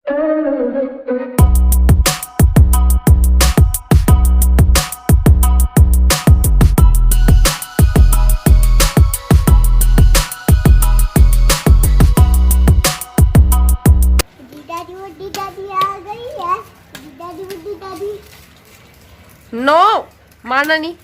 No मारना नहीं।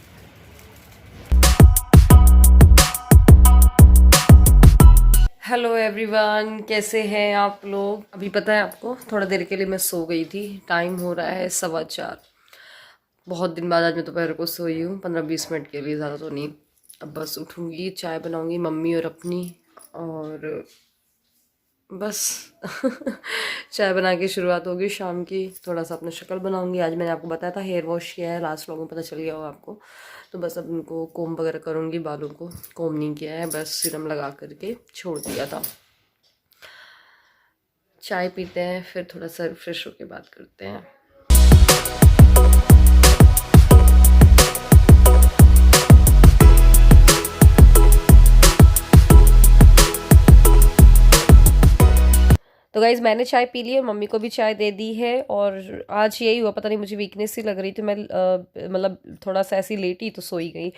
Hello everyone, कैसे हैं आप लोग। अभी पता है आपको, थोड़ा देर के लिए मैं सो गई थी। टाइम हो रहा है 4:15। बहुत दिन बाद आज मैं दोपहर को सोई हूँ, 15-20 मिनट के लिए, ज़्यादा तो नहीं। अब बस उठूँगी, चाय बनाऊँगी मम्मी और अपनी, और बस चाय बना के शुरुआत होगी शाम की। थोड़ा सा अपना शक्ल बनाऊंगी। आज मैंने आपको बताया था हेयर वॉश किया है, लास्ट व्लॉग में पता चल गया होगा आपको। तो बस अब उनको कोम वगैरह करूँगी, बालों को कोम नहीं किया है, बस सीरम लगा करके छोड़ दिया था। चाय पीते हैं, फिर थोड़ा सा रिफ्रेश होके बात करते हैं। तो गाइज़ मैंने चाय पी ली है, मम्मी को भी चाय दे दी है। और आज यही हुआ, पता नहीं मुझे वीकनेस सी लग रही थी। मैं मतलब थोड़ा सा ऐसी लेटी तो सोई गई।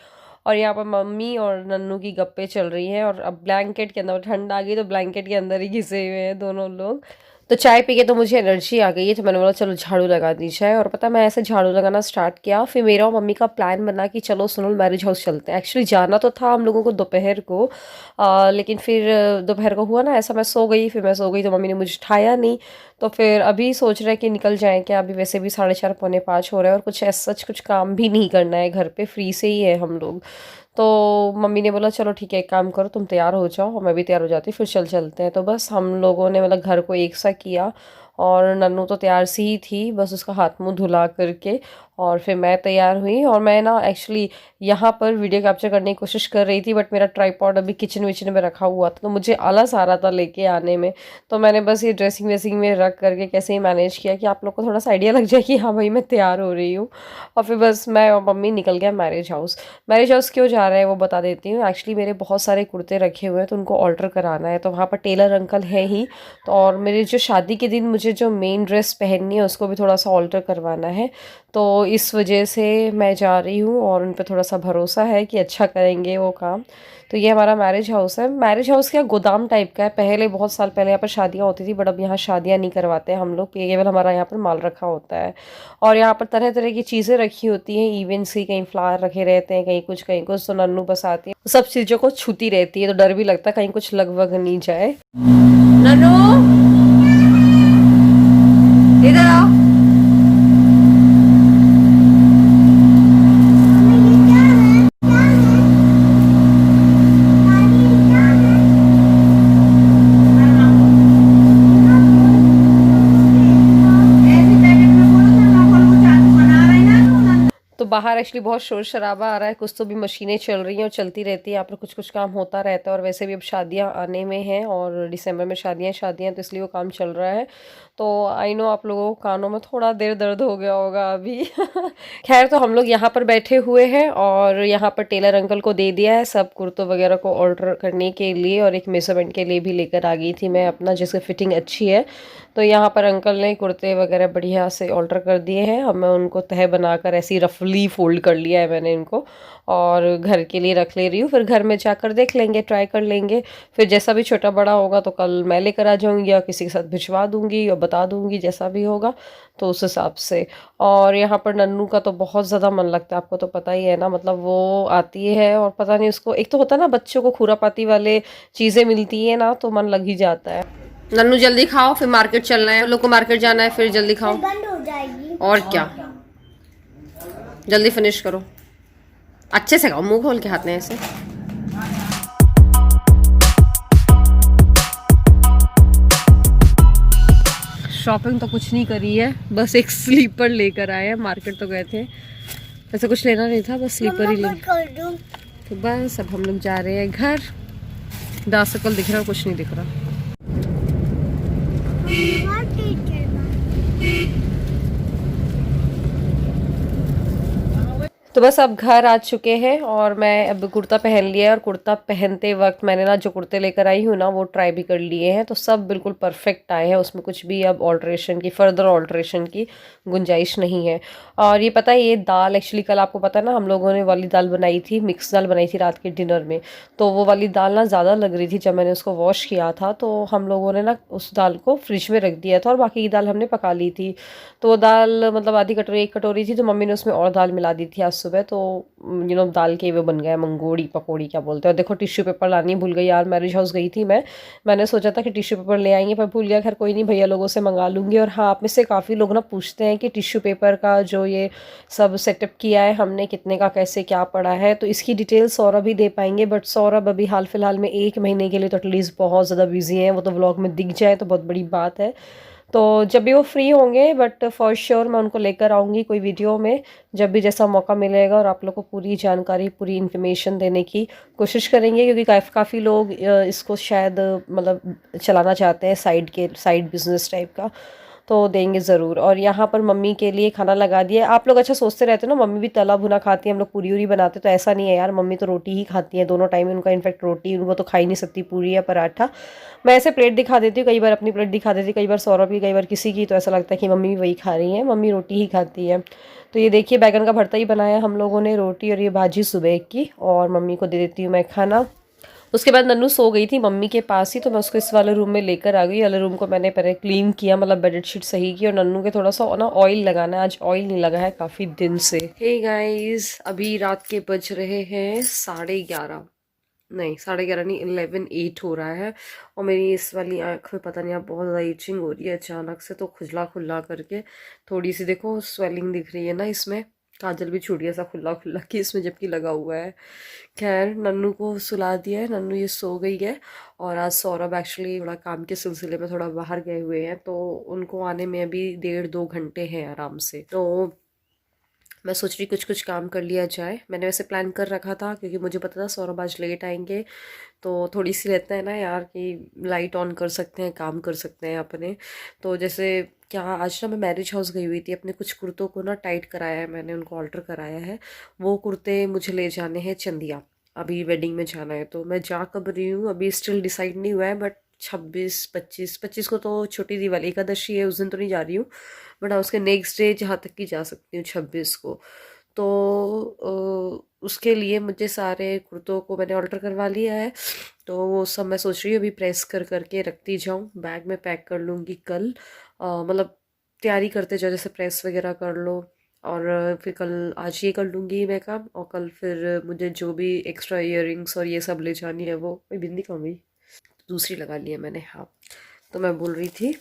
और यहाँ पर मम्मी और नन्नू की गप्पे चल रही हैं। और अब ब्लैंकेट के अंदर, ठंड आ गई तो ब्लैंकेट के अंदर ही घिसे हुए हैं दोनों लोग। तो चाय पी के तो मुझे एनर्जी आ गई है, तो मैंने बोला चलो झाड़ू लगा दी जाए। और पता, मैं ऐसे झाड़ू लगाना स्टार्ट किया, फिर मेरा और मम्मी का प्लान बना कि चलो सुनल मैरिज हाउस चलते हैं। एक्चुअली जाना तो था हम लोगों को दोपहर को, लेकिन फिर दोपहर को हुआ ना ऐसा, मैं सो गई। फिर मैं सो गई तो मम्मी ने मुझे उठाया नहीं। तो फिर अभी सोच रहे हैं कि निकल जाएं क्या। अभी वैसे भी 4:30 पौने 5 हो रहे हैं, और कुछ ऐसा सच कुछ काम भी नहीं करना है घर पे, फ्री से ही है हम लोग। तो मम्मी ने बोला चलो ठीक है, एक काम करो, तुम तैयार हो जाओ, मैं भी तैयार हो जाती, फिर चलते हैं। तो बस हम लोगों ने मतलब घर को एक सा किया। और नन्नू तो तैयार सी ही थी, बस उसका हाथ मुंह धुला करके। और फिर मैं तैयार हुई। और मैं ना एक्चुअली यहाँ पर वीडियो कैप्चर करने की कोशिश कर रही थी, बट मेरा ट्राइपॉड अभी किचन विचन में रखा हुआ था, तो मुझे आलस आ रहा था लेके आने में। तो मैंने बस ये ड्रेसिंग वेसिंग में रख करके कैसे ही मैनेज किया कि आप लोग को थोड़ा सा आइडिया लग जाए कि हाँ भाई मैं तैयार हो रही हूँ। और फिर बस मैं और मम्मी निकल गया मैरिज हाउस। मैरिज हाउस क्यों जा रहे हैं वो बता देती हूँ। एक्चुअली मेरे बहुत सारे कुर्ते रखे हुए हैं, तो उनको ऑल्टर कराना है। तो वहाँ पर टेलर अंकल है ही। तो और मेरे जो शादी के दिन मुझे जो मेन ड्रेस पहननी है उसको भी थोड़ा सा ऑल्टर करवाना है। तो इस वजह से मैं जा रही हूँ, और उन पर थोड़ा सा भरोसा है कि अच्छा करेंगे वो काम। तो ये हमारा मैरिज हाउस है। मैरिज हाउस क्या, गोदाम टाइप का है। पहले बहुत साल पहले यहाँ पर शादियाँ होती थी, बट अब यहाँ शादियाँ नहीं करवाते हम लोग, केवल हमारा यहाँ पर माल रखा होता है। और यहाँ पर तरह तरह की चीज़ें रखी होती हैं, इवेंट्स की, कहीं फ्लावर रखे रहते हैं, कहीं कुछ कहीं कुछ। तो नन्नू बस आती है, सब चीज़ों को छूती रहती है, तो डर भी लगता है कहीं कुछ लग वग नहीं जाए। नन्नू इधर आओ। तो बाहर एक्चुअली बहुत शोर शराबा आ रहा है, कुछ तो भी मशीनें चल रही हैं और चलती रहती है, यहाँ पर कुछ कुछ काम होता रहता है। और वैसे भी अब शादियां आने में हैं, और दिसंबर में शादियां तो इसलिए वो काम चल रहा है। तो आई नो आप लोगों को कानों में थोड़ा देर दर्द हो गया होगा अभी। खैर, तो हम लोग यहाँ पर बैठे हुए हैं, और यहाँ पर टेलर अंकल को दे दिया है सब कुर्तों वगैरह को ऑर्डर करने के लिए। और एक मेजरमेंट के लिए भी लेकर आ गई थी मैं अपना, जिसकी फिटिंग अच्छी है। तो यहाँ पर अंकल ने कुर्ते वगैरह बढ़िया से ऑल्टर कर दिए हैं। अब मैं उनको तह बनाकर ऐसे ही रफली फोल्ड कर लिया है मैंने इनको, और घर के लिए रख ले रही हूँ। फिर घर में जाकर देख लेंगे, ट्राई कर लेंगे। फिर जैसा भी छोटा बड़ा होगा तो कल मैं लेकर आ जाऊँगी, या किसी के साथ भिजवा दूँगी, और बता दूँगी जैसा भी होगा तो उस हिसाब से। और यहाँ पर नन्नू का तो बहुत ज़्यादा मन लगता है, आपको तो पता ही है ना। मतलब वो आती है और पता नहीं उसको, एक तो होता है ना बच्चों को खुरापाती वाले चीज़ें मिलती है ना, तो मन लग ही जाता है। नन्नू जल्दी खाओ, फिर मार्केट चलना है, लोग को मार्केट जाना है, फिर जल्दी खाओ, बंद हो जाएगी। और क्या, जल्दी फिनिश करो, अच्छे से खाओ, मुंह खोल के हाथ में ऐसे। शॉपिंग तो कुछ नहीं करी है, बस एक स्लीपर लेकर आए हैं। मार्केट तो गए थे, वैसे कुछ लेना नहीं था, बस स्लीपर ही ले। तो बस अब हम लोग जा रहे हैं घर। डार्क सर्कल दिख रहा है, कुछ नहीं दिख रहा। तो बस अब घर आ चुके हैं और मैं अब कुर्ता पहन लिया है, और कुर्ता पहनते वक्त मैंने ना जो कुर्ते लेकर आई हूँ ना वो ट्राई भी कर लिए हैं, तो सब बिल्कुल परफेक्ट आए हैं, उसमें कुछ भी अब ऑल्ट्रेशन की, फर्दर ऑल्ट्रेशन की गुंजाइश नहीं है। और ये पता है, ये दाल एक्चुअली कल आपको पता है ना, हम लोगों ने वाली दाल बनाई थी, मिक्स दाल बनाई थी रात के डिनर में। तो वो वाली दाल ना ज़्यादा लग रही थी, जब मैंने उसको वॉश किया था तो हम लोगों ने ना उस दाल को फ्रिज में रख दिया था, और बाकी की दाल हमने पका ली थी। तो वो दाल मतलब आधी कटोरी, एक कटोरी थी, तो मम्मी ने उसमें और दाल मिला दी थी आज सुबह, तो दाल के वो बन गया मंगोड़ी पकौड़ी क्या बोलते हैं। और देखो टिश्यू पेपर लानी भूल गई यार, मैरिज हाउस गई थी मैंने सोचा था कि टिश्यू पेपर ले आएंगे, पर भूल गया। खैर कोई नहीं, भैया लोगों से मंगा लूँगी। और हाँ, आप में से काफ़ी लोग ना पूछते हैं कि टिश्यू पेपर का जो ये सब सेटअप किया है हमने, कितने का कैसे क्या पड़ा है, तो इसकी डिटेल सौरभ ही दे पाएंगे। बट सौरभ अभी हाल फिलहाल में 1 महीने के लिए तो एटलीस्ट बहुत ज़्यादा बिजी हैं, वो तो व्लॉग में दिख जाए तो बहुत बड़ी बात है। तो जब भी वो फ्री होंगे, बट फॉर श्योर मैं उनको लेकर आऊँगी कोई वीडियो में, जब भी जैसा मौका मिलेगा, और आप लोग को पूरी जानकारी, पूरी इन्फॉर्मेशन देने की कोशिश करेंगे, क्योंकि काफ़ी लोग इसको शायद मतलब चलाना चाहते हैं, साइड बिजनेस टाइप का, तो देंगे ज़रूर। और यहाँ पर मम्मी के लिए खाना लगा दिया। आप लोग अच्छा सोचते रहते हो ना, मम्मी भी तला भुना खाती है, हम लोग पूरी उरी बनाते, तो ऐसा नहीं है यार, मम्मी तो रोटी ही खाती है दोनों टाइम। उनका इनफैक्ट रोटी, उनको तो खा ही नहीं सकती पूरी या पराठा। मैं ऐसे प्लेट दिखा देती हूँ, कई बार अपनी प्लेट दिखा देती हूँ, कई बार सौरभ की, कई बार किसी की, तो ऐसा लगता है कि मम्मी भी वही खा रही है, मम्मी रोटी ही खाती है। तो ये देखिए, बैगन का भरता ही बनाया हम लोगों ने, रोटी और ये भाजी सुबह की, और मम्मी को दे देती हूँ मैं खाना। उसके बाद नन्नू सो गई थी मम्मी के पास ही, तो मैं उसको इस वाले रूम में लेकर आ गई। वाले रूम को मैंने पहले क्लीन किया, मतलब बेडशीट सही की, और नन्नू के थोड़ा सा ना ऑयल लगाना है, आज ऑयल नहीं लगा है काफ़ी दिन से। हे गाइस, अभी रात के बज रहे हैं 11:30, नहीं 11:30 नहीं, 11:08 हो रहा है। और मेरी इस वाली आँख में पता नहीं, अब बहुत ज़्यादा इचिंग हो रही है अचानक से, तो खुजला खुल्ला करके थोड़ी सी देखो स्वेलिंग दिख रही है ना इसमें। काजल भी छूट गया ऐसा खुला खुला कि इसमें, जबकि लगा हुआ है। खैर नन्नू को सुला दिया है, नन्नू ये सो गई है। और आज सौरभ एक्चुअली थोड़ा काम के सिलसिले में थोड़ा बाहर गए हुए हैं, तो उनको आने में अभी 1.5-2 घंटे हैं आराम से। तो मैं सोच रही कुछ कुछ काम कर लिया जाए। मैंने वैसे प्लान कर रखा था, क्योंकि मुझे पता था सौरभ आज लेट आएंगे, तो थोड़ी सी रहता है ना यार कि लाइट ऑन कर सकते हैं, काम कर सकते हैं अपने। तो जैसे क्या, आज ना मैं मैरिज हाउस गई हुई थी, अपने कुछ कुर्तों को ना टाइट कराया है मैंने, उनको ऑल्टर कराया है। वो कुर्ते मुझे ले जाने हैं चंदिया, अभी वेडिंग में जाना है, तो मैं जा कब रही हूँ अभी स्टिल डिसाइड नहीं हुआ है। बट 26 को तो छोटी दिवाली एकादशी है, उस दिन तो नहीं जा रही हूँ, बट हाँ उसके नेक्स्ट डे जहाँ तक की जा सकती हूँ 26 को। तो उसके लिए मुझे सारे कुर्तों को मैंने ऑर्डर करवा लिया है, तो वो सब मैं सोच रही हूँ अभी प्रेस कर करके रखती जाऊँ, बैग में पैक कर लूँगी कल। मतलब तैयारी करते जाओ, जैसे प्रेस वगैरह कर लो, और फिर कल, आज ये कर लूँगी मैं काम, और कल फिर मुझे जो भी एक्स्ट्रा इयररिंग्स और ये सब ले जानी है, वो मैं बिंदी कहूँगी, दूसरी लगा ली है मैंने, हाँ। तो मैं बोल रही थी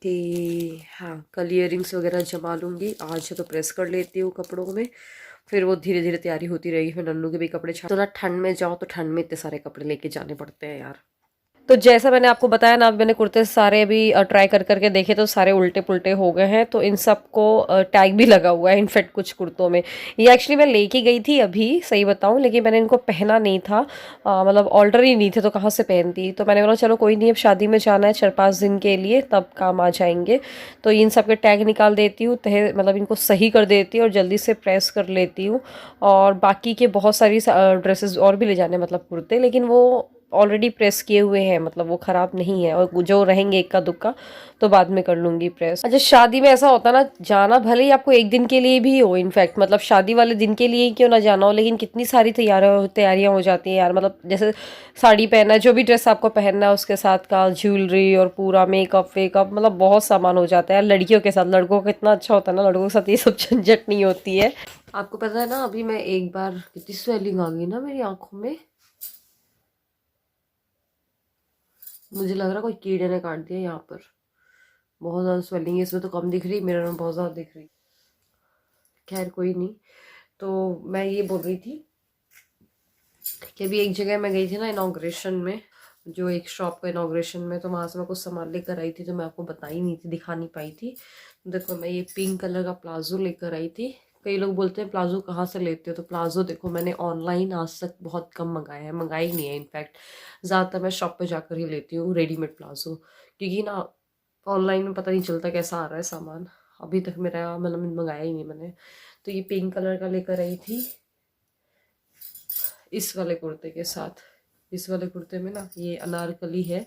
कि हाँ कल इयररिंग्स वगैरह जमा लूँगी, आज तो प्रेस कर लेती हूँ कपड़ों में, फिर वो धीरे धीरे तैयारी होती रहेगी। फिर नन्नू के भी कपड़े छा, तो ना ठंड में जाओ तो ठंड में इतने सारे कपड़े लेके जाने पड़ते हैं यार। तो जैसा मैंने आपको बताया ना, अभी मैंने कुर्ते सारे अभी ट्राई कर करके देखे, तो सारे उल्टे पुल्टे हो गए हैं, तो इन सबको टैग भी लगा हुआ है इनफैक्ट कुछ कुर्तों में। ये एक्चुअली मैं लेके गई थी अभी, सही बताऊं, लेकिन मैंने इनको पहना नहीं था, मतलब ऑर्डर ही नहीं थे, तो कहाँ से पहनती। तो मैंने बोला चलो कोई नहीं, अब शादी में जाना है 4-5 दिन के लिए, तब काम आ जाएंगे। तो इन सब के टैग निकाल देती हूँ, तह मतलब इनको सही कर देती हूँ और जल्दी से प्रेस कर लेती हूँ। और बाकी के बहुत सारी ड्रेसेस और भी ले जाने, मतलब कुर्ते, लेकिन वो ऑलरेडी प्रेस किए हुए हैं, मतलब वो ख़राब नहीं है, और जो रहेंगे इक्का दुक्का तो बाद में कर लूँगी प्रेस। अच्छा, शादी में ऐसा होता है ना, जाना भले ही आपको एक दिन के लिए भी हो, इनफैक्ट मतलब शादी वाले दिन के लिए ही क्यों ना जाना हो, लेकिन कितनी सारी तैयारियाँ हो जाती हैं यार। मतलब जैसे साड़ी पहनना है, जो भी ड्रेस आपको पहनना है उसके साथ का ज्वेलरी और पूरा मेकअप वेकअप, मतलब बहुत सामान हो जाता है यार लड़कियों के साथ। लड़कों को इतना अच्छा होता है ना, लड़कों के साथ ये सब झंझट नहीं होती है। आपको पता है ना, अभी मैं एक बार, कितनी स्वेलिंग आ गई ना मेरी आंखों में, मुझे लग रहा कोई कीड़े ने काट दिया यहाँ पर। बहुत ज़्यादा स्वेलिंग है, इसमें तो कम दिख रही, मेरे में बहुत ज़्यादा दिख रही। खैर कोई नहीं। तो मैं ये बोल रही थी कि अभी एक जगह मैं गई थी ना इनाग्रेशन में, जो एक शॉप का इनाग्रेशन में, तो वहाँ से मैं कुछ सामान लेकर आई थी, तो मैं आपको बता ही नहीं थी, दिखा नहीं पाई थी। देखो मैं ये पिंक कलर का प्लाजो लेकर आई थी। कई लोग बोलते हैं प्लाजो कहाँ से लेते हो, तो प्लाजो देखो मैंने ऑनलाइन आज तक बहुत कम मंगाया है, मंगाई नहीं है इनफैक्ट। ज़्यादातर मैं शॉप पे जाकर ही लेती हूँ रेडीमेड प्लाजो, क्योंकि ना ऑनलाइन में पता नहीं चलता कैसा आ रहा है सामान। अभी तक मेरा मतलब मंगाया ही नहीं मैंने। तो ये पिंक कलर का लेकर आई थी इस वाले कुर्ते के साथ। इस वाले कुर्ते में ना ये अनारकली है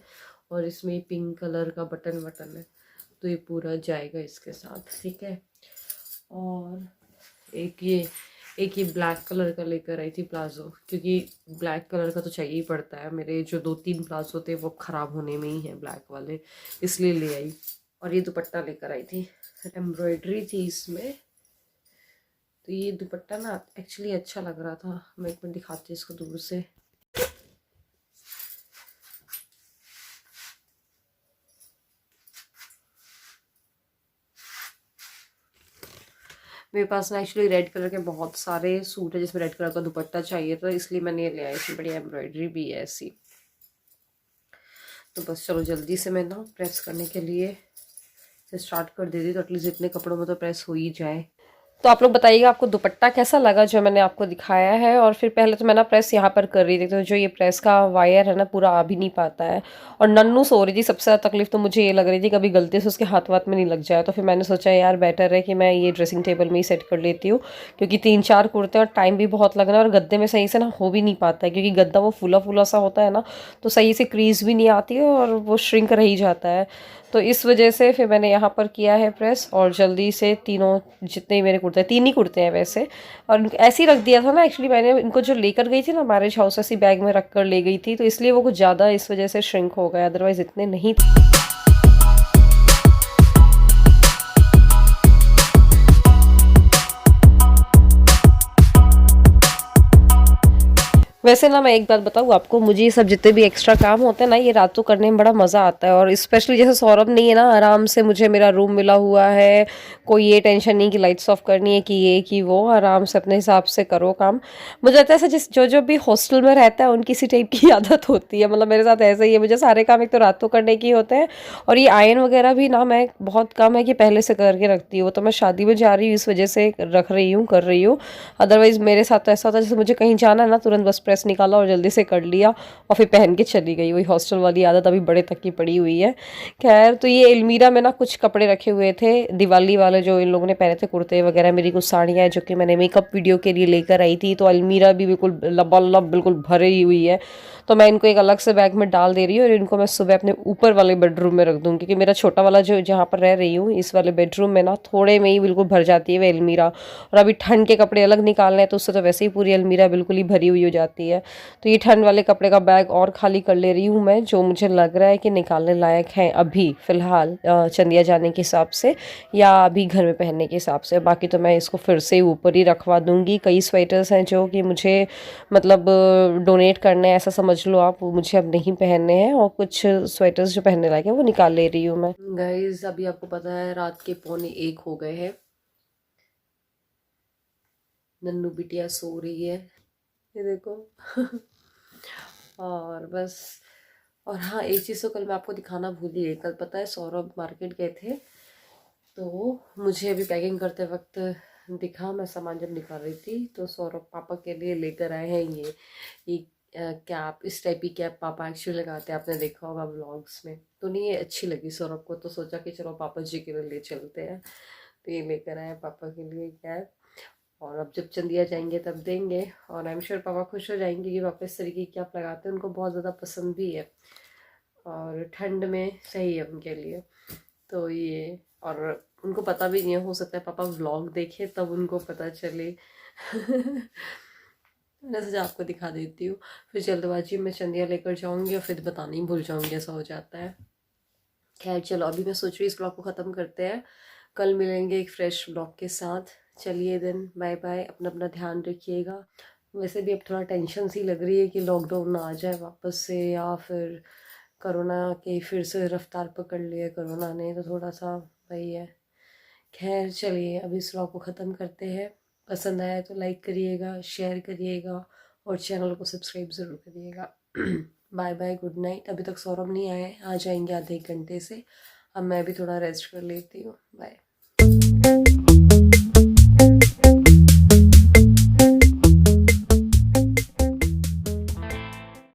और इसमें पिंक कलर का बटन है, तो ये पूरा जाएगा इसके साथ, ठीक है। और एक ये ब्लैक कलर का लेकर आई थी प्लाजो, क्योंकि ब्लैक कलर का तो चाहिए ही पड़ता है। मेरे जो 2-3 प्लाजो थे वो ख़राब होने में ही है ब्लैक वाले, इसलिए ले आई। और ये दुपट्टा लेकर आई थी, एम्ब्रॉयडरी थी इसमें। तो ये दुपट्टा ना एक्चुअली अच्छा लग रहा था। मैं एक मिनट दिखाती हूँ इसको दूर से। मेरे पास ना एक्चुअली रेड कलर के बहुत सारे सूट है जिसमें रेड कलर का दुपट्टा चाहिए, तो इसलिए मैंने ये ले आई। इसमें बड़ी एम्ब्रॉयडरी भी है ऐसी। तो बस चलो जल्दी से मैं ना प्रेस करने के लिए स्टार्ट कर देती, तो एटलीस्ट इतने कपड़ों में तो प्रेस हो ही जाए। तो आप लोग बताइएगा आपको दुपट्टा कैसा लगा जो मैंने आपको दिखाया है। और फिर पहले तो मैं ना प्रेस यहाँ पर कर रही थी, तो जो ये प्रेस का वायर है ना पूरा आ भी नहीं पाता है। और नन्नू सो रही थी, सबसे ज़्यादा तकलीफ तो मुझे ये लग रही थी कभी गलती से उसके हाथ वाथ में नहीं लग जाए। तो फिर मैंने सोचा यार बेटर है कि मैं ये ड्रेसिंग टेबल में ही सेट कर लेती हूँ, क्योंकि 3-4 कुर्ते और टाइम भी बहुत लगना है और गद्दे में सही से ना हो भी नहीं पाता है, क्योंकि गद्दा वो फूला फूला सा होता है ना, तो सही से क्रीज भी नहीं आती है और वो श्रिंक रह ही जाता है। तो इस वजह से फिर मैंने यहाँ पर किया है प्रेस, और जल्दी से तीनों जितने ही मेरे कुर्ते, 3 ही कुर्ते हैं वैसे, और ऐसे ही रख दिया था ना। एक्चुअली मैंने इनको जो लेकर गई थी ना मैरिज हाउस, ऐसी बैग में रख कर ले गई थी, तो इसलिए वो कुछ ज़्यादा इस वजह से श्रिंक हो गया, अदरवाइज़ इतने नहीं थे। वैसे ना मैं एक बात बताऊँ आपको, मुझे ये सब जितने भी एक्स्ट्रा काम होते हैं ना, ये रात को करने में बड़ा मज़ा आता है। और स्पेशली जैसे सौरभ नहीं है ना, आराम से मुझे मेरा रूम मिला हुआ है, कोई ये टेंशन नहीं कि लाइट्स ऑफ करनी है कि ये कि वो, आराम से अपने हिसाब से करो काम। मुझे लगता है ऐसा जिस जो जो भी हॉस्टल में रहता है उनकी इसी टाइप की आदत होती है, मतलब मेरे साथ ऐसा ही है। मुझे सारे काम एक तो रात को करने के होते हैं, और ये आयरन वगैरह भी ना मैं बहुत कम है कि पहले से करके रखती हूँ। तो मैं शादी में जा रही हूँ इस वजह से रख रही हूँ, कर रही हूँ। अदरवाइज़ मेरे साथ तो ऐसा होता है जैसे मुझे कहीं जाना है ना, तुरंत बस प्रेस निकाला और जल्दी से कर लिया और फिर पहन के चली गई। वही हॉस्टल वाली आदत अभी बड़े तक की पड़ी हुई है। खैर, तो ये अलमीरा में ना कुछ कपड़े रखे हुए थे दिवाली वाले, जो इन लोगों ने पहने थे, कुर्ते वगैरह। मेरी कुछ साड़ियाँ हैं जो कि मैंने मेकअप वीडियो के लिए लेकर आई थी, तो अलमीरा भी बिल्कुल लबालब बिल्कुल भरी हुई है। तो मैं इनको एक अलग से बैग में डाल दे रही हूँ और इनको मैं सुबह अपने ऊपर वाले बेडरूम में रख दूँगी, क्योंकि मेरा छोटा वाला जो जहाँ पर रह रही हूँ इस वाले बेडरूम में ना थोड़े में ही बिल्कुल भर जाती है वह अलमीरा। और अभी ठंड के कपड़े अलग निकालने हैं तो उससे तो वैसे ही पूरी अलमीरा बिल्कुल ही भरी हुई हो जाती है। तो ये ठंड वाले कपड़े का बैग और खाली कर ले रही हूँ मैं, जो मुझे लग रहा है कि निकालने लायक है अभी फ़िलहाल चंदिया जाने के हिसाब से या अभी घर में पहनने के हिसाब से। बाकी तो मैं इसको फिर से ऊपर ही रखवा दूँगी। कई स्वेटर्स हैं जो कि मुझे मतलब डोनेट करने हैं, ऐसा समझ लो आप, वो मुझे अब नहीं पहनने हैं, और कुछ स्वेटर्स जो पहनने लायक है वो निकाल ले रही हूँ मैं। गाइस अभी आपको पता है रात के 1:45 हो गए हैं। नन्नू बिटिया सो रही है, ये देखो। और बस, और हाँ एक चीज़ तो कल मैं आपको दिखाना भूल ही गई। कल पता है सौरभ मार्केट गए थे, तो मुझे अभी पैकिंग करते वक्त दिखा, मैं सामान जब निकाल रही थी, तो सौरभ पापा के लिए लेकर आए हैं ये कैप। इस टाइप की कैप पापा एक्चुअली लगाते हैं, आपने देखा होगा व्लॉग्स में। तो नहीं ये अच्छी लगी सौरभ को, तो सोचा कि चलो पापा जी के लिए ले चलते हैं। तो ये लेकर आए पापा के लिए कैप, और अब जब चंदिया जाएंगे तब देंगे। और आई एम श्योर पापा खुश हो जाएंगे कि पापा इस तरीके की कैप लगाते हैं, उनको बहुत ज़्यादा पसंद भी है और ठंड में सही है उनके लिए। तो ये, और उनको पता भी नहीं है, हो सकता है पापा व्लॉग देखे तब उनको पता चले। मैंने सोचा आपको दिखा देती हूँ, फिर जल्दबाजी में चंदिया लेकर जाऊँगी और फिर बताना ही भूल जाऊँगी, ऐसा हो जाता है। खैर चलो, अभी मैं सोच रही हूँ इस ब्लॉग को ख़त्म करते हैं, कल मिलेंगे एक फ्रेश ब्लॉग के साथ। चलिए देन, बाय बाय, अपना अपना ध्यान रखिएगा। वैसे भी अब थोड़ा टेंशन सी लग रही है कि लॉकडाउन ना आ जाए वापस से, या फिर कोरोना की फिर से रफ्तार पकड़ लिए कोरोना ने, तो थोड़ा सा वही है। खैर चलिए, अभी इस व्लॉग को ख़त्म करते हैं। पसंद आया तो लाइक करिएगा, शेयर करिएगा और चैनल को सब्सक्राइब ज़रूर करिएगा। Bye bye, good night. अभी तक सौरभ नहीं आए, आ जाएंगे आधे 1 घंटे से। अब मैं भी थोड़ा रेस्ट कर लेती हूँ। बाय।